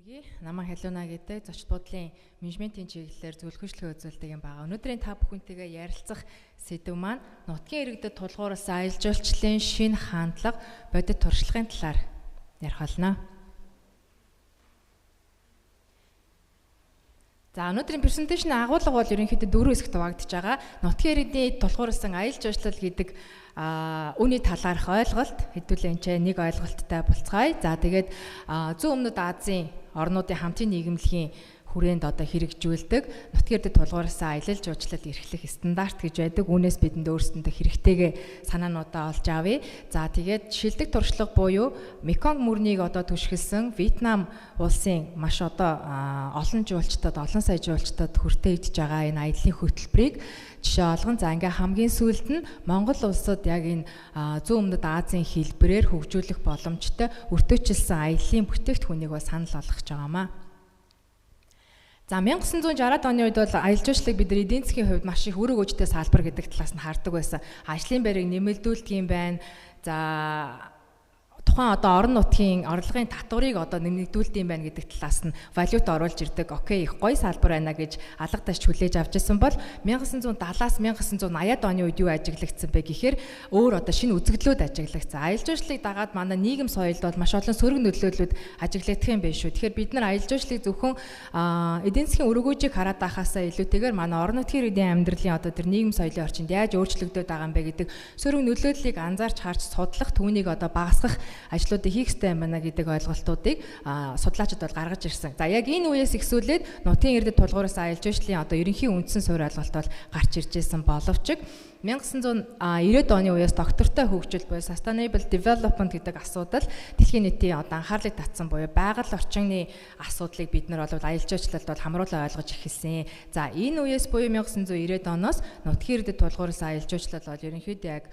Хүргэе. Намайг Халиуна гэдэг зочд буудлын менежментийн чиглэлээр зөвлөгөөчлөгөө үзүүлдэг юм байна. Өнөөдрийн та бүхэнтэйгээ ярилцах сэдэв маань нутгийн иргэдэд тулгуурласан аялал жуулчлалын шинэ хандлага, бодит туршлагын талаар ярих болно. За өнөөдрийн презентацийн агуулга бол ерөнхийдөө 4 хэсэгт хуваагдаж байгаа. Нутгийн иргэдийн тулгуурласан аялал жуулчлал гэдэг үүний талаарх ойлголт хэдүүлээ энэ нэг ойлголттой болцгаая. За тэгээд зүүн өмнөд Азийн орнуудын хамтын нийгэмлэгийн хүрээнд одоо хэрэгжүүлдэг нутгийн иргэдэд тулгуурласан аялал жуулчлал эрхлэх стандарт гэж байдаг. Үүнээс бидэнд өөрсдөндөө хэрэгтэйгээ санаануудаа олж авъя. За тэгээд шилдэг туршлага буюу Меконг мөрнийг одоо түшгэлсэн Вьетнам улсын маш одоо олон жуулчдад, олон сая жуулчдад хүртээ идэж байгаа энэ аяллаа хөтөлбөрийг жишээ олгон. За ингээ хамгийн сүүлд нь Монгол улсад яг энэ зүүн өмнөд Азийн хэлбэрээр хөгжүүлэх боломжтой өртөөчилсөн аяллаа бүтээгдэхүүнийг бол санал болгож байгаамаа. За 1960-аад оны үед бол аялал жуулчлалыг бид эдийн засгийн хувьд маш их өрөг өжтэй салбар гэдэг талаас нь хардаг байсан. Ажлын байрыг нэмэлдүүлдэг юм байна. За тухайн одоо орон нутгийн орлогын татварыг одоо нэмэгдүүлдэг юм байна гэдэг талаас нь валют оруулж ирдэг. Окей, их гоё салбар байна гэж алга таш хүлээж авч ирсэн бол 1970-аас 1980-аад оны үед юу ажиглагдсан бэ гэхээр өөр одоо шинэ үзэгдлүүд ажиглагдсан. Аялал жуулчлалыг дагаад манай нийгэм соёлд бол маш олон сөрөг нөлөөллүүд ажиглагдах юм байна шүү. Тэгэхээр бид нар аялал жуулчлалыг зөвхөн эдийн засгийн өргөөжийг хараад байхаасаа илүүтэйгээр манай орон нутгийн иргэдийн амьдралын одоо тэр нийгэм соёлын орчинд яаж өөрчлөгдөд байгаа юм бэ гэдэг сөрөг нөлөөллийг анзаарч харж судлах, түүнийг одоо багасгах ажлуудыг хийх ёстой юм байна гэдэг ойлголтуудыг судлаачид бол гаргаж ирсэн. За яг энэ үеэс ихсүүлээд нутгийн иргэдэд тулгуурласан аялал жуулчлалын одоо ерөнхий үндсэн суурь ойлголт бол гарч ирж байсан боловч 1990-ад оны үеэс доктортой хөгжил буюу Sustainable Development гэдэг асуудал дэлхийн нийтийн одоо анхаарлыг татсан буюу байгаль орчины асуудлыг бид нар бол аялал жуулчлалд бол хамруулан ойлгож эхэлсэн. За энэ үеэс буюу 1990-ад оноос нутгийн иргэдэд тулгуурласан аялал жуулчлал бол ерөнхийдөө яг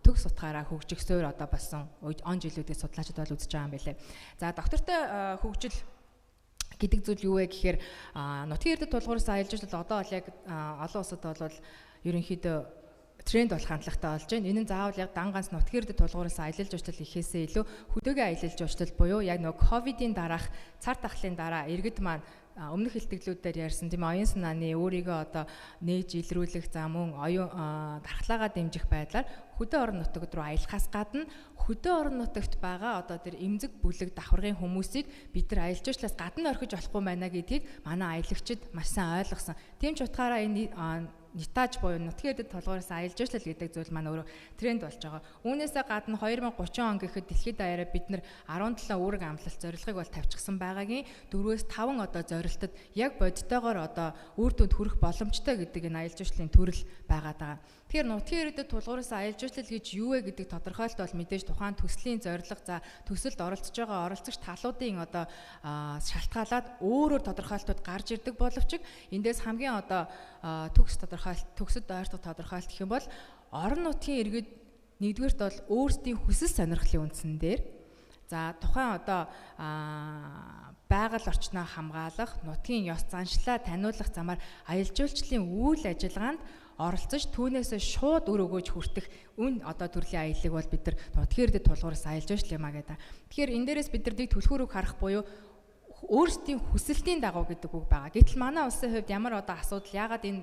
төгс утгаараа хөгжих суурь одоо болсон он жилүүдээс судлаачид бол үзэж байгаа юм билээ. За доктортой хөгжил гэдэг зүйл юу вэ гэхээр нутгийн иргэдэд тулгуурласан аялал жуулчлал одоо бол яг олон улсад бол ерөнхийдөө тренд болох хандлагатай болж байна. Энэ нь заавал яг дан ганц нутгийн иргэдэд тулгуурласан аялал жуулчлал ихээсээ илүү хөдөөгийн аялал жуулчлал буюу яг нөгөө ковидын дараах цар тахлын дараа иргэд маань өмнөх хэлтгэлүүдээр ярьсан тийм оюун санааны өөрийгөө одоо нээж илрүүлэх за мөн оюун дархлаагаа дэмжих байдлаар хөдөө орон нутагт руу аялахаас гадна хөдөө орон нутагт байгаа одоо тэр эмзэг бүлэг давхаргын хүмүүсийг бид нар аялал жуулчлалаас гадна орхиж болохгүй байна гэдгийг манай аялагчид маш сайн ойлгосон. Тийм ч утгаараа энэ нитаж буюу нутгийн иргэдэд тулгуурласан аялал жуулчлал гэдэг зүйл маань өөрөө тренд болж байгаа. Үүнээсээ гадна 2030 он гэхэд дэлхийд даяараа бид нар 17 үүрэг амлалт зорилгыг бол тавьчихсан байгаагийн 4-5 одоо зорилтод яг бодитойгоор одоо үр дүнд хүрэх боломжтой гэдэг энэ аялал жуулчлалын төрөл байгаад байгаа. Тэгэхээр нутгийн иргэдэд тулгуурласан аялал жуулчлал гэж юу вэ гэдэг тодорхойлолт бол мэдээж тухайн төслийн зорилго за төсөлд оролцож байгаа оролцогч талуудын одоо шалтгаалаад өөрөөр тодорхойлолтууд гарч ирдэг боловч эндээс хамгийн одоо төсөд ойртох тодорхойлт гэх юм бол орон нутгийн иргэд нэгдүгээрт бол өөрсдийн хүсэл сонирхлын үндсэн дээр за тухайн одоо байгаль орчноо хамгаалах, нутгийн ёс заншлаа таниулах замаар аялал жуулчлалын үйл ажиллагаанд оролцож түүнээсээ шууд өр өгөөж хүртэх одоо төрлийн аяллыг бол бид нар нутгийн иргэдэд тулгуурласан аялал жуулчлал юм а гэдэг. Тэгэхээр энэ дээрээс бид нар түлхүүрийг харах буюу өөрсдийн хүсэлтийн дагуу гэдэг үг байгаа. Гэтэл манай улсын хувьд ямар одоо асуудал яагаад энэ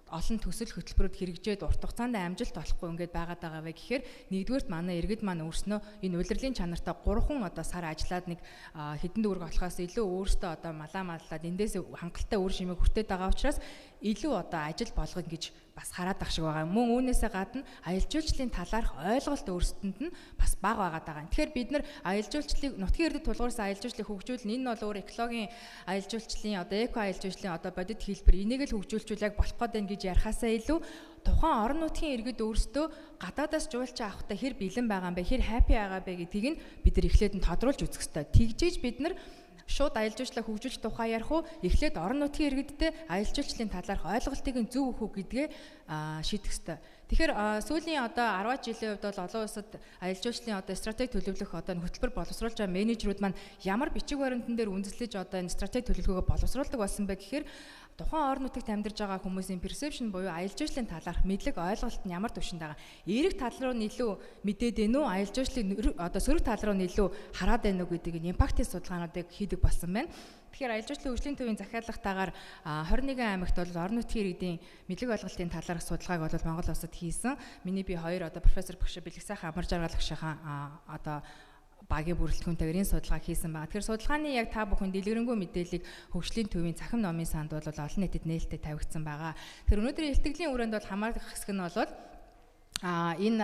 олон төсөл хөтөлбөрөд хэрэгжээд урт хугацаанд амжилт олохгүй ингээд байгаад байгаа вэ гэхээр нэгдүгээрт манай иргэд маань өөрснөө энэ улирлын чанартай 3 одоо сар ажиллаад нэг хэдэн дүүрэг болохоос илүү өөртөө одоо маллаад эндээс хангалттай үр шимийг хүртээд байгаа учраас илүү одоо ажил болгоно гэж бас хараад ах шиг байгаа. Мөн үүнээсээ гадна аялал жуулчлалын талаарх ойлголт өөрсдөнд нь бас бага байгаад байгаа. Тэгэхээр бид нар аялал жуулчлалыг нутгийн иргэдэд тулгуурласан аялал жуулчлалыг хөгжүүлнэ. Энэ нь бол өөр экологийн аялал жуулчлалын одоо эко аялал жуулчлалын одоо бодит хэлбэр энийг л хөгжүүлчихвэл яг болох гээд байна гэж ярихаасаа илүү тухайн орон нутгийн иргэд өөрсдөө гадаадаас жуулч авахтаа хэр бэлэн байгаа юм бэ, хэр happy байгаа бэ гэдгийг нь бид нар эхлээд нь тодруулж үзэх ёстой. Тэгжээж бид нар шууд аялал жуулчлалаа хөгжүүлэх тухай ярих уу эхлээд орон нутгийн иргэдтэй аялал жуулчлалын талаарх ойлголтыг нь зөв өгөх үү гэдгээ шийдэх ёстой. Тэгэхээр сүүлийн одоо 10 жилийн хувьд бол олон улсад аялал жуулчлалын одоо стратеги төлөвлөх одоо хөтөлбөр боловсруулж байгаа менежерүүд маань ямар бичиг баримтан дээр үндэслэж одоо энэ стратеги төлөвлөгөөгөө боловсруулдаг болсон бэ гэхээр тухайн орон нутагт амьдарч байгаа хүмүүсийн perception буюу аялал жуулчлалын талаарх мэдлэг ойлголт нь ямар түвшинд байгаа. Эерэг тал руу илүү мэдээд байна уу? Аялал жуулчлалын одоо сөрөг тал руу илүү хараад байна уу гэдэг энэ импактын судалгаануудыг хийдэг болсон байна. Тэгэхээр аялал жуулчлалын хөгжлийн төвийн захиалгатаагаар 21 аймагт бол орон нутгийн иргэдийн мэдлэг ойлголтын талаарх судалгааг бол Монгол улсад хийсэн. Миний би хоёр одоо профессор Бөхшө Бэлэг сайхан амар жаргал агшихаа одоо багийн бүрэлдэхүүнтэйгээр энэ судалгааг хийсэн байна. Тэгэхээр судалгааны яг та бүхэн дэлгэрэнгүй мэдээллийг хөгжлийн төвийн цахим номын санд бол олон нийтэд нээлттэй тавигдсан байгаа. Тэгэхээр өнөөдрийн илтгэлийн хүрээнд бол хамаарах хэсэг нь бол энэ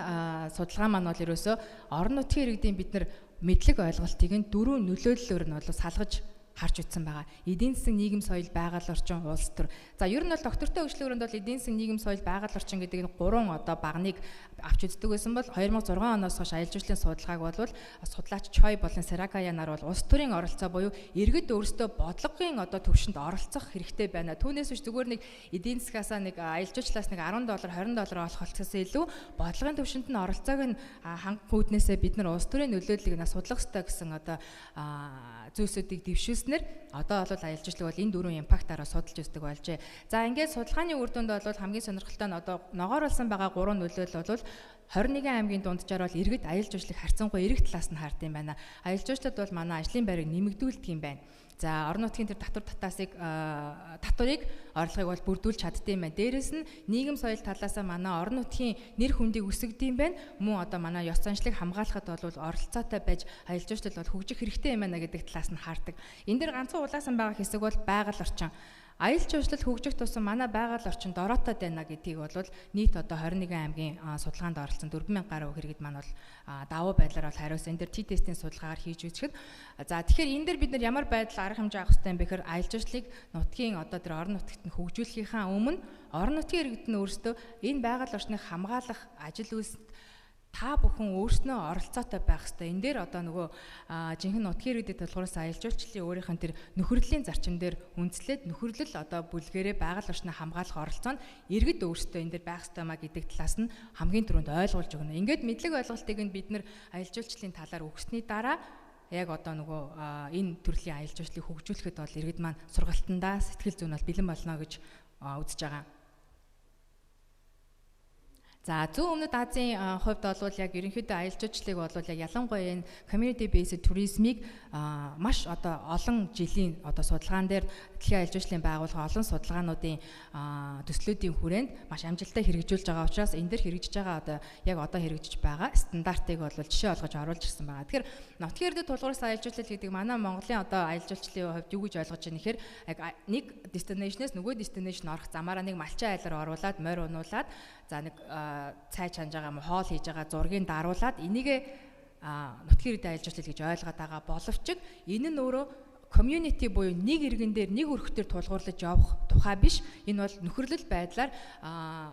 судалгаа маань бол ерөөсөө орон нутгийн иргэдийн бид нар мэдлэг ойлголтыг нь дөрвөн нөлөөллөөр нь бол салгаж харж утсан байгаа. Эдийн засаг, нийгэм, соёл, байгаль орчин, улс төр. За ер нь бол доктортой хөгжлийн өрөөнд бол эдийн засаг, нийгэм, соёл, байгаль орчин гэдэг энэ гурван одоо багныг авч үздэг байсан бол 2006 оноос хойш аялал жуулчлалын судалгааг бол судлаач Чой болон Саракая нар бол улс төрийн оролцоо буюу иргэд өөрсдөө бодлогын одоо төвшөнд оролцох хэрэгтэй байна. Түүнээс биш зүгээр нэг эдийн засгаас нэг аялал жуулчлалаас нэг $10 $20 олох болцоос илүү бодлогын төвшөнд нь оролцоог нь хангахгүйднээсээ бид нар улс төрийн нөлөөллийг судлах ёстой гэсэн одоо зүйлсүүдийг дэвшүүлснээр одоо бол аялал жуулчлал бол энэ дөрвөн импактаараа судалж үздэг болжээ. За ингээд судалгааны үр дүнд бол хамгийн сонирхолтой нь одоо ногооруулсан байгаа гурван нөлөөлөл бол 21 аймгийн дунджаар бол иргэд аялал жуулчлалыг харьцангуй эрэг талаас нь хард юм байна. Аялал жуулчлалд бол манай ажлын байрыг нэмэгдүүлдэг юм байна. За орон нутгийн тэр татварыг орлогыг бол бүрдүүлж чаддсан юм байна. Дээрээс нь нийгэм соёл талаасаа манай орон нутгийн нэр хүндийг өсгөдөг юм байна. Мөн одоо манай ёс заншлыг хамгаалахад бол оролцоотой байж аялал жуулчлал бол хөгжих хэрэгтэй юм байна гэдэг талаас нь хардаг. Энэ дэр ганцхан улаасан байгаа хэсэг бол байгаль орчин. Аялал жуулчлал хөгжих тусам манай байгаль орчинд ороотод байна гэдгийг бол нийт одоо 21 аймгийн судалгаанд оролцсон 4000 гаруй хэрэгэд маань бол давуу байдлаар бол хариусан. Энэ дэр T-тестийн судалгаагаар хийж үзэхэд за тэгэхээр энэ дэр бид нар ямар байдал арга хэмжээ авах хэрэгтэй юм бэ гэхээр аялал жуулчлалыг нутгийн одоо тэр орон нутагт нь хөгжүүлэхийнхаа өмнө орон нутгийн иргэд нь өөрсдөө энэ байгаль орчныг хамгаалах ажил үйлсэд та бүхэн өөрснөө оролцоотой байх хэрэгтэй. Энэ дээр одоо нөгөө жинхэнэ нутгийн иргэдэд тулгуураас аялал жуулчлалын өөрийнх нь тэр нөхөрлөлийн зарчим дээр үндэслээд нөхөрлөл одоо бүлгэрээ байгаль орчныг хамгаалах оролцоонд иргэд өөрсдөө энэ дээр байх хэрэгтэй маа гэдэг талаас нь хамгийн түрүүнд ойлгуулж өгнө. Ингээд мэдлэг ойлголтыг нь бид нар аялал жуулчлалын талаар өгсөний дараа яг одоо нөгөө энэ төрлийн аялал жуулчлалыг хөгжүүлэхэд бол иргэд маань сургалтандаа сэтгэл зүйн бол бэлэн болно гэж үзэж байгаа. За зүүн өмнөд Азийн хувьд бол яг ерөнхийдөө аялал жуулчлалыг бол яг ялангуяа энэ community based туризмыг маш одоо олон жилийн одоо судалгаан дээр дэлхийн аялал жуулчлалын байгууллага олон судалгаануудын төслүүдийн хүрээнд маш амжилттай хэрэгжүүлж байгаа учраас энэ дээр хэрэгжиж байгаа одоо яг одоо хэрэгжиж байгаа стандартыг бол жишээ олгож оруулж ирсэн байгаа. Тэгэхээр нутгийн иргэдэд тулгуураас аялал жуулчлал гэдэг манай Монголын одоо аялал жуулчлалын хувьд юу гэж ойлгож байна гэхээр яг нэг destination-ээс нөгөө destination орох замаараа нэг малчин айлаар оруулаад морь унуулад за нэг цай чанж байгаа юм хоол хийж байгаа зургийг даруулад энийг нутгийн иргэдэд аялал жуулчлал гэж ойлгоод байгаа боловч энэ нь өөрөө community буюу нэг иргэн дээр нэг өрхтөр тулгуурлаж явах тухай биш. Энэ бол нөхөрлөл байдлаар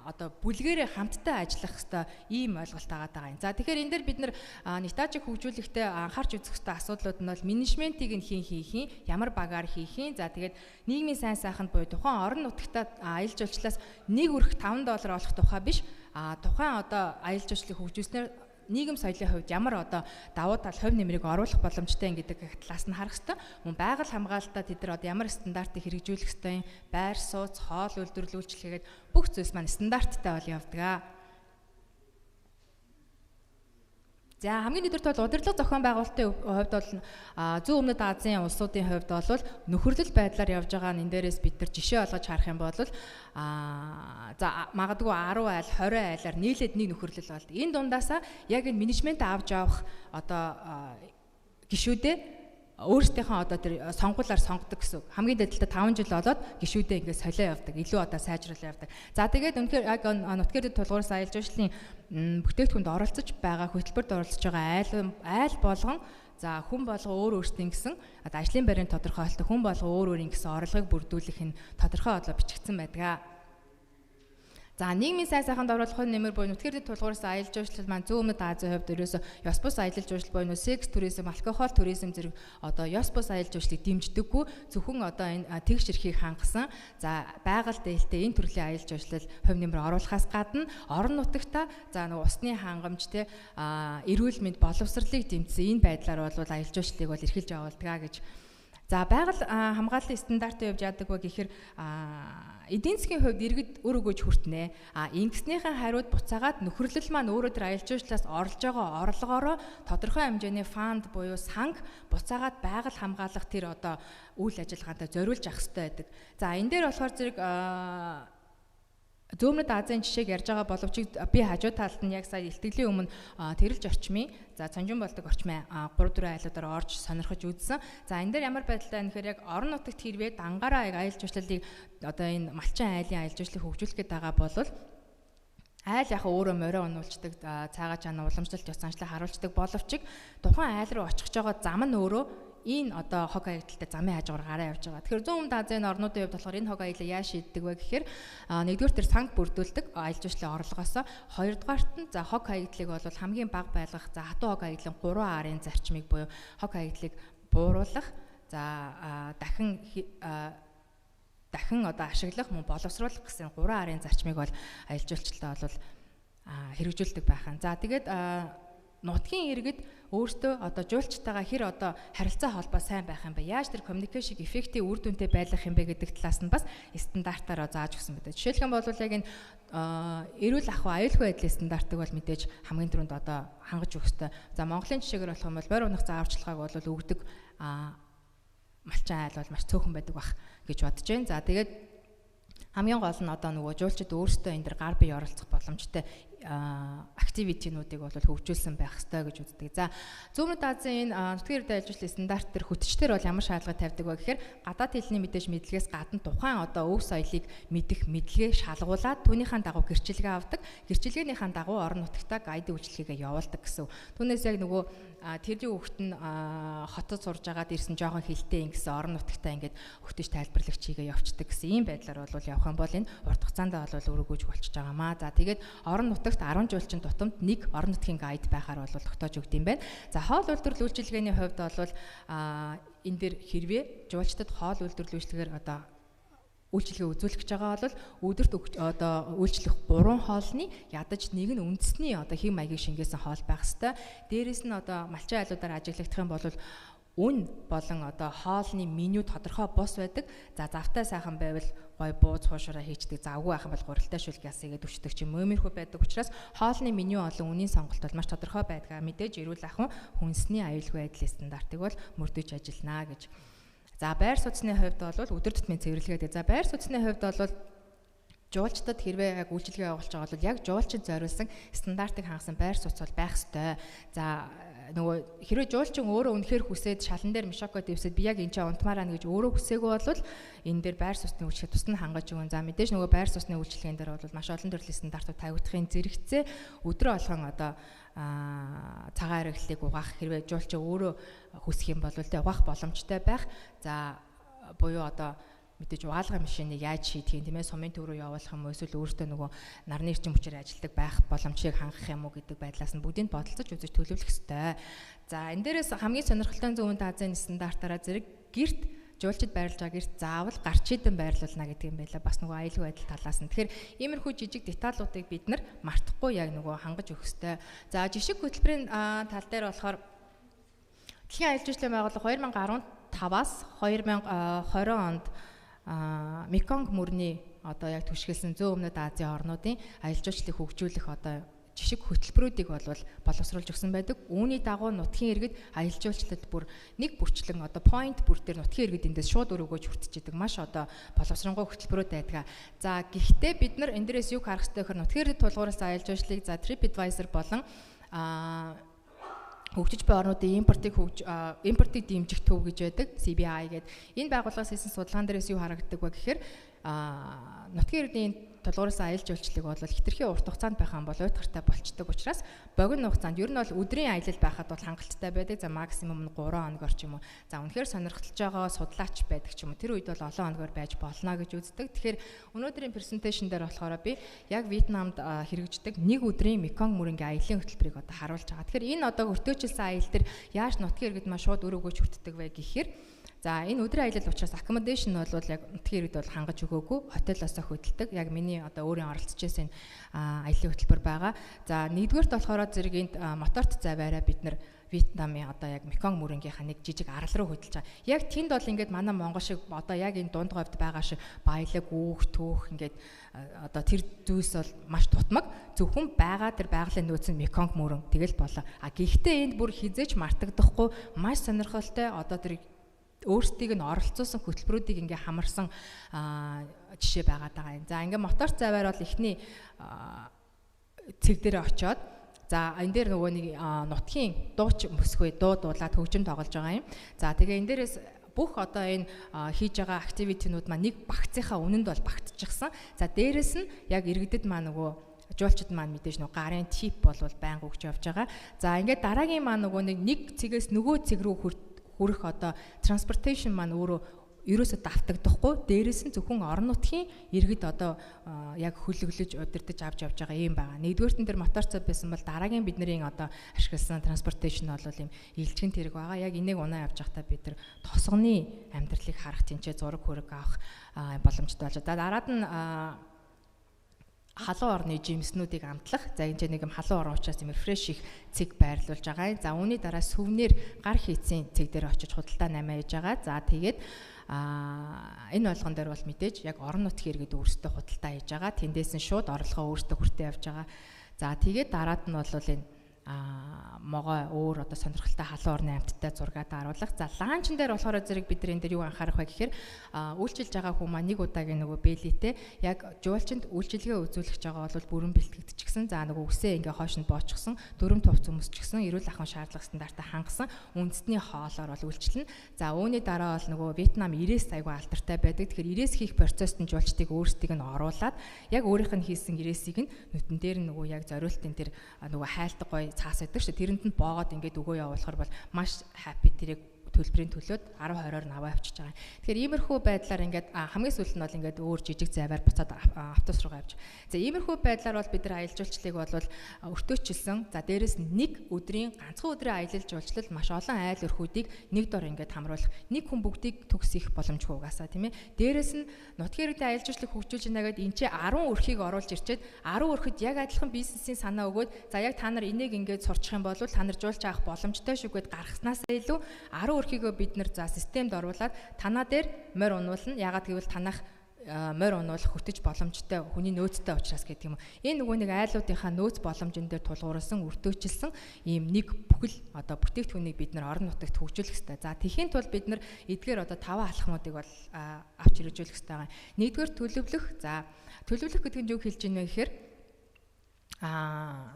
одоо бүлгэрээ хамтдаа ажиллах хэвээр ийм ойлголт байгаа юм. За тэгэхээр энэ дээр бид нар нэтажиг хөгжүүлэхдээ анхаарч үзэх хэвээр асуудлууд нь бол менежментийг нь хийх ямар багаар хийх юм. За тэгээд нийгмийн сайн сайханд буюу тухайн орон нутагтаа аялал жуулчлалаас нэг өрх $5 олох тухай биш. Тухайн одоо аялал жуулчлалыг хөгжүүлснээр нийгэм соёлын хувьд ямар одоо давуу тал хувь нэмрийг оруулах боломжтой юм гэдэг талаас нь харах хэрэгтэй. Мөн байгаль хамгаалалтаа тэд нар одоо ямар стандартыг хэрэгжүүлэх ёстой юм, байр сууц, хоол үйлдвэрлүүлэлт бүх зүйлс маань стандарттай бол явдаг. За хамгийн нэгдүгээр бол удирдлага зохион байгуулалтын хувьд бол зүүн өмнөд Азийн улсуудын хувьд бол нөхөрлөл байдлаар явж байгаа энэ дээрээс бид нар жишээ олгож харах юм бол за магадгүй 10 айл 20 айлаар нийлээд нэг нөхөрлөл болд. Энэ дундаасаа яг энэ менежмент авч явах одоо гишүүдээ өөрсдийнхөө одоо тэр сонгуулаар сонгодог гэсэн. Хамгийн дээд талаа 5 жил болоод гишүүдээ ингээд солио явдаг. Илүү одоо сайжруулаа явдаг. За тэгээд үнэхээр яг нутгийн иргэдэд тулгуураас аялал жуулчлалын бүтээгдэхүүнд оролцож байгаа, хөтөлбөрт оролцож байгаа айл болгон за хүн болго өөр өөртөө гэсэн одоо ажлын байрын тодорхойлолт хүн болго өөр өөрийн гэсэн орлогыг бүрдүүлэх нь тодорхой одоо бичигдсэн байдаг. За нийгмийн сайн сайханд оруулахын нэмэр буюу нутгийн иргэдэд тулгуураас аялал жуулчлал маань зүүн өмнөд Азийн хувьд ерөөсө ёс бус аялал жуулчлал буюу секс туризм, алкогол туризм зэрэг одоо ёс бус аялал жуулчлалыг дэмждэггүй зөвхөн одоо энэ тэгш эрхийг хангасан за байгаль дээлтэй энэ төрлийн аялал жуулчлал хувь нэмэр оруулахаас гадна орон нутагта за нэг усны хангамж те эрүүл мэнд боловсролыг дэмжсэн энэ байдлаар бол аялал жуулчлалыг бол эрхэлж явуулдаг гэж. За байгаль хамгааллын стандартын хувьд яадаг вэ гэхээр эдийн засгийн хувьд иргэд өр өгөөж хүртнэ. Ингэснийхэн хариуд буцаагаад нөхөрлөл маань өөрөө тэр аялал жуулчлалаас орлож байгаа орлогоороо тодорхой хэмжээний фанд буюу санг буцаагаад байгаль хамгаалах тэр одоо үйл ажиллагаанд зориулж авах хэрэгтэй байдаг. За энэ дээр болохоор зэрэг Зүүнмэд Азийн жишээг ярьж байгаа боловч би хажуу талд нь яг сая илтгэлийн өмнө тэрэлж орчмын цанжин болдог орчмын 3-4 айлуудаар орж сонирхож үзсэн. За энэ дээр ямар байдалтай вэ гэхээр яг орон нутагт хэрвээ дангаараа аялал жуулчлалыг одоо энэ малчин айлын аялал жуулчлалыг хөгжүүлэх гээд байгаа бол айл яг өөрөө морио онуулцдаг, цаагаа чана уламжлалт ёс заншлыг харуулцдаг боловч тухайн айл руу очих гэж байгаа зам нь өөрөө энэ одоо хог хаягдaltaй замын хажуугаар гараа явж байгаа. Тэгэхээр Зүүн Азийн орнуудын хувьд болохоор энэ хог хаягдлыг яаж шийддэг вэ гэхээр нэгдүгээр тэр санг бүрдүүлдэг аялал жуулчлалын орлогоос, хоёрдугаарт нь за хог хаягдлыг бол хамгийн бага байлгах, за хатуу хог хаягдлын 3 арын зарчмыг буюу хог хаягдлыг бууруулах, за дахин одоо ашиглах мөн боловсруулах гэсэн 3 арын зарчмыг бол аялал жуулчлалд бол хэрэгжүүлдэг байхan. За тэгээд нутгийн иргэд өөртөө одоо жуулчтайгаа хэр одоо харилцаа холбоо сайн байх юм бэ? Яаж тэр communication effect-ийн үр дүнтэй байлгах юм бэ гэдэг талаас нь бас стандартаараа зааж өгсөн байдаг. Жишээлх юм бол яг энэ эрүүл ахуй аюулгүй байдлын стандартыг бол мэдээж хамгийн түрүүнд одоо хангаж өгөх ёстой. За Монголын жишээгээр болох юм бол морь унах зааварчилгааг бол өгдөг малчин айл бол маш цөөхөн байдаг бах гэж бодож байна. За тэгээд хамгийн гол нь одоо нөгөө жуулчид өөрсдөө энэ дэр гар бие оролцох боломжтой активитинуудыг бол хөгжүүлсэн байх ёстой гэж үздэг. За Зүүнмэд Азийн нутгийн эрдэнэ аялал жуулчлалын стандарт төр хүчтэй бол ямар шаардлага тавьдаг вэ гэхээр гадаад хэлний мэдээж мэдлэгээс гадна тухайн одоо өв соёлыг мэдэх мэдлэгээ шалгуулад түүнийхэн дагуу гэрчилгээ авдаг. Гэрчилгээнийхэн дагуу орон нутагтаа гайдын үйлчлэгээ явуулдаг гэсэн. Түүнээс яг нөгөө тэрний хүүхэд нь хотод сурж агаад ирсэн жоохон хилтэй ингэсэн орон нутагтаа ингээд хөтөж тайлбарлагч хийгээ явцдаг гэсэн ийм байдлаар бол явах юм бол энэ урт хугацаанд бол өргөж болчихж байгаамаа. За тэгээд орон нутагт 10 жуулчин тутамд нэг орон нутгийн гайд байхаар бол тогтоож өгд юм байна. За хоол үйлдвэрлэл үйлчилгээний хувьд бол энэ дэр хэрвээ жуулчдад хоол үйлдвэрлэл үйлчилгээгээр одоо үйлчилгээ үзүүлэх гэж байгаа бол өдөрт одоо үйлчлэх 3 хоолны ядаж нэг нь үндэсний одоо хэм маягийг шингээсэн хоол байх хэвээр. Дээрээс нь одоо малчин айлуудаар ажиглагдах юм бол үн болон одоо хоолны меню тодорхой бус байдаг. За завтай сайхан байвал гой бууз хуушраа хийчдэг. За үгүй байхan бол гурилтай шүлгээс игээд өчтдөг ч юм иймэрхүү байдаг учраас хоолны меню болон үнийн сонголт бол маш тодорхой байдаг. Мэдээж эрүүл ахуйн хүнсний аюулгүй байдлын стандартыг бол мөрдөж ажиллана гэж. За байр суцны хувьд бол өдөр тутмын цэвэрлэгээд. За байр суцны хувьд бол жуулчдад хэрвээ яг үйлчилгээ явуулж байгаа бол яг жуулчид зориулсан стандартыг хангасан байр суц бол байх ёстой. За нөгөө хэрвээ жуулчин өөрөө үнэхээр хүсээд шалан дээр мишокод дэвсээд би яг энэ ч унтмаар ана гэж өөрөө хүсээгүй бол энэ дээр байр суцны үйлчлэгээ тусна хангаж өгөн. За мэдээж нөгөө байр суцны үйлчлэгээн дээр бол маш олон төрлийн стандартууд тавигдахын зэрэгцээ өдрөө болгон одоо цагаан хэрэглэлийг угаах хэрвээ жуулчин өөрөө хүсэх юм бол угаах боломжтой байх. За буюу одоо мэдээж угаалгын машиныг яаж шийдэх юм тийм ээ, сумын төв рүү явуулах юм уу, эсвэл өөртөө нөгөө нарны эрчим хүчээр ажилладаг байх боломжийг хангах юм уу гэдэг байдлаас нь бүгдийг бодолцож үзэж төлөвлөх ёстой. За энэ дээрээс хамгийн сонирхолтой Зүүн Азийн стандартаараа зэрэг гэрт жуулчид байрлаж байгаа гэрт заавал гарч идэн байрлуулна гэдэг юм байлаа. Бас нөгөө аюулгүй байдал талаас нь. Тэгэхээр иймэрхүү жижиг деталуудыг бид нар мартахгүй яг нөгөө хангаж өгөх ёстой. За жишг хөтөлбөрийн тал дээр болохоор Дэлхийн аялал жуулчлалын байгууллага 2015-аас 2020 онд Меконг мөрний одоо яг түшгэлсэн Зүүн Өмнөд Азийн орнуудын аялал жуулчлалыг хөгжүүлэх одоо жишг хөтөлбөрүүдийг боловсруулж өгсөн байдаг. Үүний дагуу нутгийн иргэд аялал жуулчлалд бүр нэг бүрчлэн одоо point бүр дээр нутгийн иргэд эндээс шууд өрөөгөөж хүртчихэдэг маш одоо боловсронгуй хөтөлбөрүүд байдаг. За гэхдээ бид нар энэ дээрээс юу харах хэрэгтэй гэхээр нутгийн иргэд тулгуурласан аялал жуулчлалыг за TripAdvisor болон хөгжиж буй орнуудын импортыг дэмжих төв гэж байдаг CBI гэдэг. Энэ байгууллагаас хийсэн судалгаан дээрээс юу харагддаг вэ гэхээр нутгийн иргэдийн тулгуурласан аялал жуулчлалыг бол хэтэрхий урт хугацаанд байх юм бол уйтгартай болцдог учраас богино хугацаанд ер нь бол өдрийн аялал байхад бол хангалттай байдаг. За максимум нь 3 хоногор ч юм уу. За үнэхээр сонирхолтой байгаа судлаач байдаг ч юм уу. Тэр үед бол олон хоногор байж болно гэж үздэг. Тэгэхээр өнөөдрийн презентацийн дээр болохоор би яг Вьетнамд хэрэгждэг нэг өдрийн Меконг мөрөнгийн аяллаа хөтөлбөрийг одоо харуулж байгаа. Тэгэхээр энэ одоо өртөөжилсэн аялал дээр яаж нутгийн иргэд маш шууд өрөөгөөж хүртдэг вэ гэхээр за энэ өдрийн аялал учраас accommodation бол яг нутгийн иргэд бол хангаж өгөөгүй, хотелоосоо хөдөлдөг. Яг миний одоо өөрийн оролцож байсан аяллаа хөтөлбөр байгаа. За нэгдүгээрт болохоор зэрэг энд моторт заваараа бид нар Вьетнамын одоо яг Меконг мөрөнгийнхаа нэг жижиг арал руу хөдөлж байгаа. Яг тэнд бол ингээд манай Монгол шиг одоо яг энэ дунд говьд байгаа шиг баялаг үүх түүх ингээд одоо тэр зүйлс бол маш тутмаг. Зөвхөн байгаа тэр байгалийн нөөц нь Меконг мөрөн тэгэл болоо. Гэхдээ энд бүр хизээч мартагдахгүй маш сонирхолтой одоо тэр өөрсдийг нь оролцуулсан хөтөлбөрүүдийг ингээ хамарсан жишээ байгаад байгаа юм. За ингээ мотор цаваар бол эхний цэг дээр очиод за энэ дээр нөгөө нэг нутгийн дууч мөсгөө дуулаад хөгжим тоглож байгаа юм. За тэгээ энэ дээрээс бүх одоо энэ хийж байгаа активитинууд маань нэг багцынхаа үнэнд бол багтчихсан. За дээрэс нь яг иргэдэд маань нөгөө жуулчид маань мэдээж нөгөө гарын тип болвол байнга өгч явж байгаа. За ингээд дараагийн маань нөгөө нэг цэгээс нөгөө цэг рүү хүрэх одоо transportation маань өөрөө ерөөсөө давтагдахгүй. Дээрээс нь зөвхөн орон нутгийн иргэд одоо яг хөлөглөж удирдах авч явж байгаа юм байна. Нэгдүгээрт нь тэр мотор цав байсан бол дараагийн бидний одоо ашигласан transportation бол юм илжигэн тэрэг байгаа. Яг энийг унаа явж байхдаа бид тэр тосгоны амьдралыг харах тэнцээ зураг хөрөг авах боломжтой болж байгаа. Дараад нь халуун орны жимснүүдийг амтлах. За энэ нэг юм халуун орон учраас юм рефреш их цэг байрлуулж байгаа. За үүний дараа сүвнэр гар хийцийн цэг дээр очиж худалдаа намаа хийж байгаа. За тэгээд энэ болгон дээр бол мэдээж яг орон нутгийн иргэд өөрсдөө худалдаа хийж байгаа. Тэндээс нь шууд орлогоо өөрсдөө хүртээ явж байгаа. За тэгээд дараад нь бол энэ могой өөр одоо сонирхолтой халуун орны амьтдтай зургаад харуулах. За лаанчин дээр болохоор зэрэг бид нар энэ дээр юу анхаарах вэ гэхээр үйлчилж байгаа хүмүүс маань нэг удаагийн нөгөө бэлитэй яг жуулчинд үйлчилгээ үзүүлэх байгаа бол бүрэн бэлтгэгдчихсэн. За нөгөө үсээ ингээ хойш нь боочгсон, дөрөм товц өмсчихсэн, эрүүл ахуйн шаардлага стандартаа хангасан үндэсний хоолоор бол үйлчилнэ. За үүний дараа бол нөгөө Вьетнам ирээс айгүй алдартай байдаг. Тэгэхээр ирээс хийх процессд нь жуулчдыг өөрсдийг нь оруулаад яг өөрийнх нь хийсэн ирээсийг нь нүдэн дээр нөгөө яг зориултын тэр нөгөө хайлтг гой цаас байдаг шүү. Тэрэнд нь боогод ингээд өгөө явуулахар бол маш happy тэрийг төлбөрийн төлөөд 10-20-оор нь аваа авчиж байгаа. Тэгэхээр иймэрхүү байдлаар ингээд хамгийн сүүлд нь бол ингээд өөр жижиг заваар буцаад автобус руу авч. За иймэрхүү байдлаар бол бид нар аялал жуулчлалыг бол өртөөчилсөн. За дээрэс нь нэг өдрийн ганцхан өдрийн аялал жуулчлал маш олон айл өрхүүдийг нэг дор ингээд хамруулах. Нэг хүн бүгдийг төгсөх боломжгүй угаасаа тийм ээ. Дээрэс нь нутгийн иргэдийн аялал жуулчлалыг хөгжүүлж байгаад энэ ч 10 өрхийг оруулж ирчээд 10 өрхөд яг адилхан бизнесийн санаа өгөөд за яг та нар энийг ингээд сурчих юм бол та нар жуулч авах боломжтой шүү гэд гаргаснаас илүү 10 өрхийгөө бид нар за системд оруулаад танаа дээр морь унуулна. Ягаад гэвэл танах морь унуулах хөтөж боломжтой хүний нөөцтэй учраас гэдэг юм. Энэ нөгөө нэг айлуудынхаа нөөц боломжн дээр тулгуурласан, өртөөчилсөн ийм нэг бүхэл одоо бүтээгдэхүүнийг бид нар орон нутагт хөгжүүлэх хэрэгтэй. За тэхийн тулд бид нар эдгээр одоо таван алхмуудыг бол авч хэрэгжүүлэх хэрэгтэй байгаа. Нэгдүгээр төлөвлөх. За төлөвлөх гэдэг нь юу хэлж байна вэ гэхээр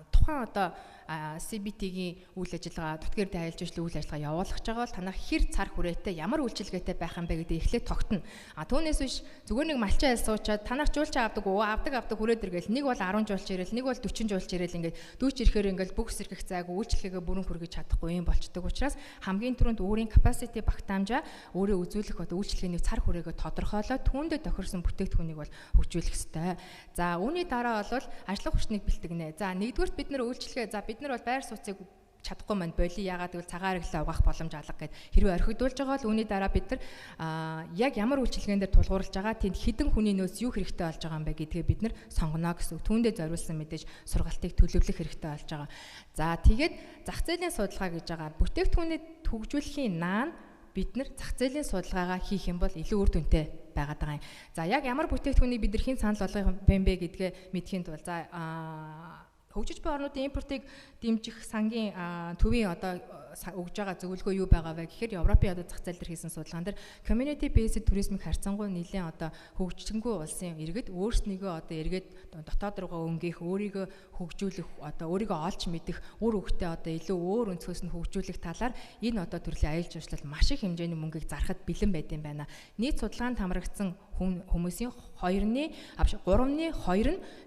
тухайн одоо CBT-гийн үйл ажиллагаа, нутгийн иргэдийн аялал жуулчлалын үйл ажиллагаа явуулах гэж байгаа бол танах хэр цар хүрээтэй, ямар үйлчилгээтэй байх юм бэ гэдэг эхлээд тогтно. Түүнээс биш зүгээр нэг малчин айл суучаад танах жуулч авдаг хүрээд иргээл нэг бол 10 жуулч ирээл, нэг бол 40 жуулч ирээл ингээд дүүч ирэхээр ингээд бүх сэргэх зайг үйлчилгээгээ бүрэн хүргэж чадахгүй юм болчдөг учраас хамгийн түрүүнд өөрийн capacity багтаамжаа өөрөө үзүүлэх одоо үйлчилгээний цар хүрээгээ тодорхойлоод түүндээ тохирсон бүтээгдэхүүнийг бол хөгжүүлэх ёстой. За үүний дараа бол ажлах хүчнийг бэлтгэнэ. За нэгдүгürt бид нар үйлчилгээ бид нар бол байр сууцыг чадахгүй манд боли яагаад гэвэл цагаан хэрэглээ угаах боломж алга гэд хэрвээ орхигдуулж байгаа бол үүний дараа бид нар яг ямар үйлчилгээнд дээр тулгуурлаж байгаа тэнд хідэн хүний нөөц юу хэрэгтэй болж байгаа юм бэ гэдгээ бид нар сонгоно гэсэн. Түүндээ зориулсан мэдээж сургалтыг төлөвлөх хэрэгтэй болж байгаа. За тэгээд зах зээлийн судалгаа гэж байгаа. Бүтээгдэхүүний хөгжүүлэхийн наан бид нар зах зээлийн судалгаагаа хийх юм бол илүү үр дүнтэй байгаад байгаа юм. За яг ямар бүтээгдэхүүнийг бид нар хэн санал болгох юм бэ гэдгээ мэдхийн тулд за хөгжиж буй орнуудын импортыг дэмжих сангийн төвийн одоо өгж байгаа зөвлөгөө юу байгаа вэ гэхээр Европын одоо зах зээл дээр хийсэн судалгаан дээр community based туризмыг харьцангуй нэлээд одоо хөгжсөнгүй улсын иргэд өөрснийгөө одоо эргээд дотоод руугаа өнгөх, өөрийгөө хөгжүүлэх одоо өөрийгөө олж мэдэх, үр хөвгтөө одоо илүү өөр өнцгөөс нь хөгжүүлэх талаар энэ одоо төрлийн аялал жуулчлал маш их хэмжээний мөнгийг зархад бэлэн байд юм байна. Нийт судалгаанд хамрагдсан хүмүүсийн 3-ны 2 нь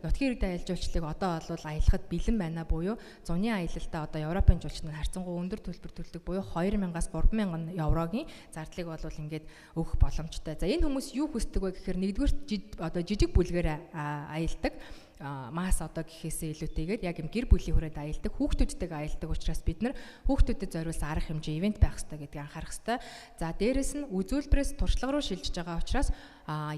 нутгийн иргэдийн аялал жуулчлалыг одоо бол аялахад бэлэн байна буюу зуны аялалдаа одоо Европын жуулчдад харьцангуй өндөр төлбөр төлдөг буюу 2,000-аас 3,000 еврогийн зардлыг бол ингээд өгөх боломжтой. За энэ хүмүүс юу хүсдэг вэ гэхээр нэгдүгээр одоо жижиг бүлгээр аялдаг. масс одоо гэхээсээ илүүтэйгээр яг юм гэр бүлийн хүрээнд аялдаг, хүүхдүүдтэйг аялдаг учраас бид нар хүүхдүүдэд зориулсан арга хэмжээ ивент байх хэрэгтэй гэдгийг анхаарах хэрэгтэй. За дээрэс нь үзүүлбэрээс туршлага руу шилжиж байгаа учраас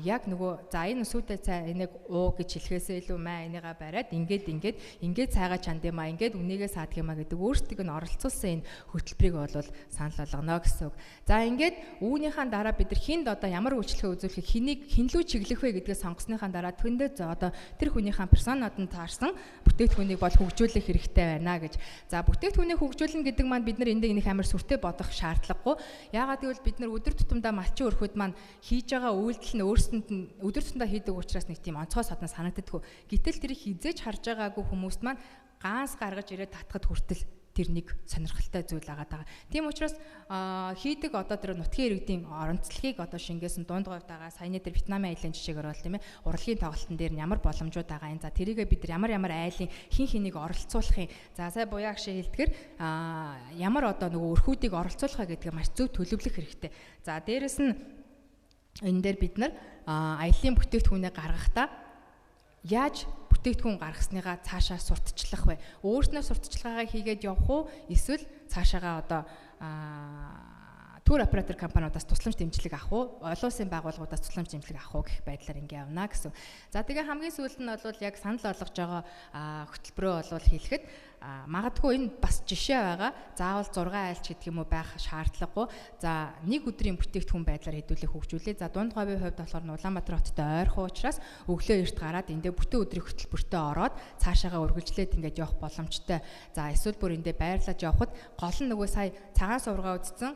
яг нөгөө за энэ сүдэ цай энийг уу гэж хэлэхээсээ илүү маа энийгээ бариад ингээд цайгаа чанд юм аа ингээд үнийгээ саадах юм аа гэдэг өөрсдийг нь оролцуулсан энэ хөтөлбөрийг бол санал болгоно гэсэн үг. За ингээд үүнийхээ дараа бид нар хинд одоо ямар үйлчлэгээ үзүүлэхийг хинлүү чиглэх вэ гэдгээ сонгосныхаа дараа тэндээ одоо тэр хүнийхээ персонад нь таарсан бүтээгдэхүүнийг бол хөгжүүлэх хэрэгтэй байна гэж. За бүтээгдэхүүнийг хөгжүүлнэ гэдэг маань бид нар эндээ нэг амар сүртэй бодох шаардлагагүй. Яагаад гэвэл бид нар өдөр тутамдаа малчин өрхөд маань хийж байгаа үйлдэл нь өөрсөнд нь өдөр тутамдаа хийдэг учраас нэг тийм онцгой содон санагддаггүй. Гэтэл тэрийг хизээж харж байгаагүй хүмүүст маань ганц гаргаж ирээд татхад хүртэл тэр нэг сонирхолтой зүйл агаад байгаа. Тийм учраас хийдэг одоо тэр нутгийн иргэдийн оронцлогийг одоо шингээсэн дунд говьд байгаа. Саяны тэр Вьетнамын аялын жишээгээр бол тийм ээ урлагийн тоглолтын дээр нь ямар боломжууд байгаа юм. За тэрийгээ бид нар ямар айлын хин хэнийг оролцуулах юм. За сая буяа гişэ хэлдгэр ямар одоо нөгөө өрхүүдийг оролцуулах гэдгээ маш зөв төлөвлөх хэрэгтэй. За дээрэс нь энэ дээр бид нар аялын бүтээгдэхүүнээ гаргахдаа яаж бүтээгдэхүүн гаргасныгаа цаашаа сурталчлах вэ? Өөрснөө сурталчилгаагаа хийгээд явах уу? Эсвэл цаашаагаа одоо тур оператор компаниудаас тусламж дэмжлэг авах уу? Олон улсын байгууллагуудаас тусламж дэмжлэг авах уу гэх байдлаар ингэ явна гэсэн. За тэгээ хамгийн сүүлд нь бол яг санал болгож байгаа хөтөлбөрөө бол хэлэхэд магадгүй энэ бас жишээ байгаа. Заавал 6 айлч гэдэг юм уу байх шаардлагагүй. За нэг өдрийн бүтээгдэхүүн байдлаар хэдүүлэх хөгжүүлээ. За дунд говийн хувьд болохоор Улаанбаатар хоттой ойрхон учраас өглөө эрт гараад эндээ бүтэн өдрийн хөтөлбөртөө ороод цаашаагаа үргэлжлээд ингээд явах боломжтой. За эсвэл бүр эндээ байрлаж явхад гол нь нөгөө сая цагаан сувргаа үзсэн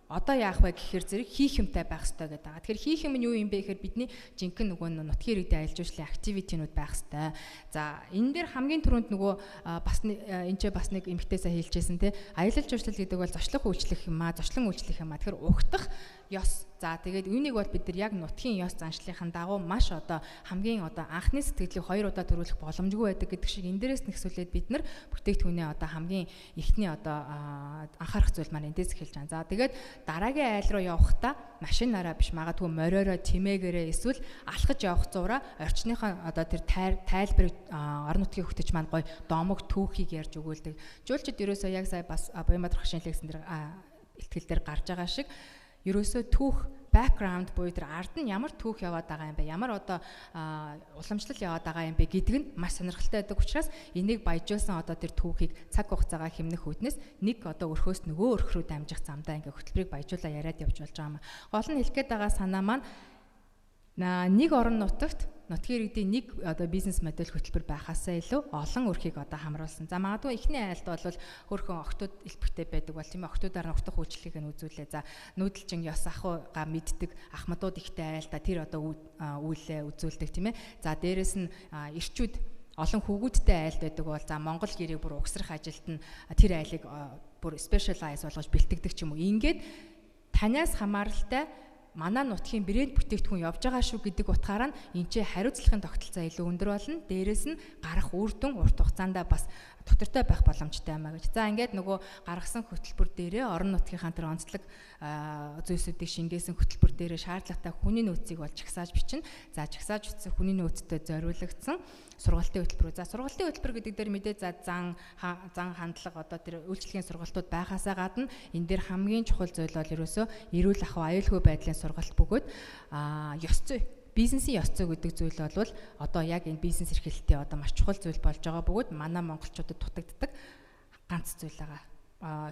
одоо яах вэ гэхээр зэрэг хийх юмтай байх хэрэгтэй гэдэг. Тэгэхээр хийх юм нь юу юм бэ гэхээр бидний жинхэнэ нөгөө нутгийн иргэдэд аялж уучлын активитинууд байх хэрэгтэй. За энэ дээр хамгийн түрүүнд нөгөө бас энэ ч бас нэг эмгтээсээ хэлжсэн те аялал жуулчлал гэдэг бол зочлох үйлчлэх юм аа, зочлон үйлчлэх юм аа. Тэгэхээр угтах ёс. За тэгээд үүнийг бол бид нар яг нутгийн ёс заншлихын дагуу маш одоо хамгийн одоо анхны сэтгэлийг 2 удаа төрүүлэх боломжгүй байдаг гэдэг шиг энэ дээрээс нэгсүүлээд бид нар бүтээгдэхүүнээ одоо хамгийн ихний одоо анхаарах зүйл маань эндээс эхэлж байгаа. За тэгээд дараагийн айл руу явахдаа машинаараа биш магадгүй мориороо тимээгээрээ эсвэл алхаж явах зураа орчныхаа одоо тэр тайлбарыг орон нутгийн хөгтөч маань гоё домог түүхийг ярьж өгүүлдэг. Жуулчид ерөөсөө яг сая бас Баянбаатар хашийн лекцэн дээр ихтгэл дээр гарч байгаа шиг ерөөсөө түүх background буюу тэр ард нь ямар түүх яваад байгаа юм бэ? Ямар одоо уламжлал яваад байгаа юм бэ гэдэг нь маш сонирхолтой байдаг учраас энийг баяжуулсан одоо тэр түүхийг цаг хугацаагаа хэмнэх үүднээс нэг одоо өрхөөс нөгөө өрх рүү дамжих замдаа ингээ хөтөлбөрийг баяжуулаа яриад явж болж байгаа юм. Гол нь хэлэх гээд байгаа санаа маань нэг орон нутагт нутгийн иргэдийн нэг одоо бизнес модель хөтөлбөр байхаасаа илүү олон өрхийг одоо хамруулсан. За магадгүй эхний айлд бол хөрхөн октод элбэгтэй байдаг бол тийм ээ октодоор нутах үйлчлэгийг нь үзүүлээ. За нүүдэлчин ёс ахуйгаа мэддэг ахмадууд ихтэй айлда тэр одоо үйлээ үзүүлдэг тийм ээ. За дээрэс нь ирчүүд олон хүүгүүдтэй айлд байдаг бол за Монгол гэрээ бүр угсрах ажилд нь тэр айлыг бүр specialize болгож бэлтгэдэг ч юм уу. Ингээд танаас хамааралтай манай нутгийн брэнд бүтээгдэхүүн явж байгаа шүү гэдэг утгаараа энэ ч хариуцлагын тогтолцоо илүү өндөр болно. Дээрээс нь гарах үр дүн урт хугацаанд бас доктортой байх боломжтой юм а гэж. За ингээд нөгөө гаргасан хөтөлбөр дээрээ орон нутгийнхаа тэр онцлог зүйлсүүдийг шингээсэн хөтөлбөр дээрээ шаардлагатай хүний нөөцийг бол чагсааж бичнэ. За чагсааж бичсэн хүний нөөцтэй зориулагдсан сургалтын хөтөлбөр. За сургалтын хөтөлбөр гэдэг дээр мэдээ за зан хандлага одоо тэр үйлчлэгийн сургалтууд байхаасаа гадна энэ дээр хамгийн чухал зүйл бол ерөөсөө эрүүл ахуй аюулгүй байдлын сургалт бөгөөд ёс зүй бизнесийн ёс зүй гэдэг зүйл бол одоо яг энэ бизнес эрхлэлтийн одоо маш чухал зүйл болж байгаа бөгөөд манай монголчуудад дутагддаг ганц зүйл байгаа.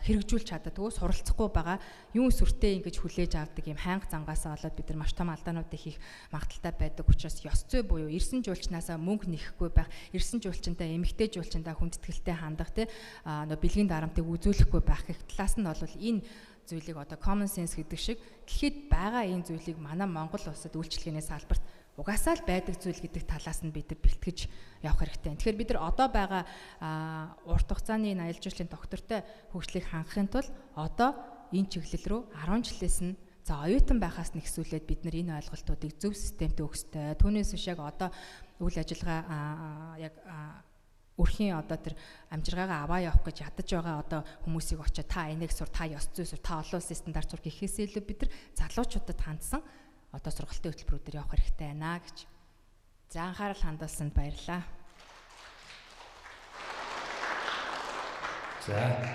Хэрэгжүүлж чаддаггүй суралцахгүй байгаа юун сүртэй ингэж хүлээж авдаг юм хайнга зангаасаа болоод бид нар маш том алдаануудыг хийх магадaltaй байдаг учраас ёс зүй буюу ирсэн жуулчнаасаа мөнгө нэхэхгүй байх, ирсэн жуулчинтай эмэгтэй жуулчиндаа хүндэтгэлтэй хандах тий бэлгийн дарамтыг үзүүлэхгүй байх гэх талаас нь бол энэ зүйлийг одоо common sense гэдэг шиг дэлхийд байгаа энэ зүйлийг манай Монгол улсад үйлчлэгээний салбарт угаасаа л байдаг зүйл гэдэг талаас нь бид нар бэлтгэж явах хэрэгтэй. Тэгэхээр бид нар одоо байгаа урт хугацааны аялал жуулчлалын доктортой хөгжлийг хангахын тулд одоо энэ чиглэл рүү 10 жилээс нь за оюутан байхаас нэгсүүлээд бид нар энэ ойлголтуудыг зөв системтэй өгөх ёстой. Түүнээс биш яг одоо үйл ажиллагаа яг өрхийн одоо тэр амжиргаагаа аваа явах гэж ядаж байгаа одоо хүмүүсийг очиод та энийг сур, та ёс зүй сур, та олон улсын стандарт сур гэхээс илүү бид нар залуучуудад хандсан одоо сургалтын хөтөлбөрүүдээр явах хэрэгтэй байна гэж. За анхаарал хандуулсанд баярлалаа. За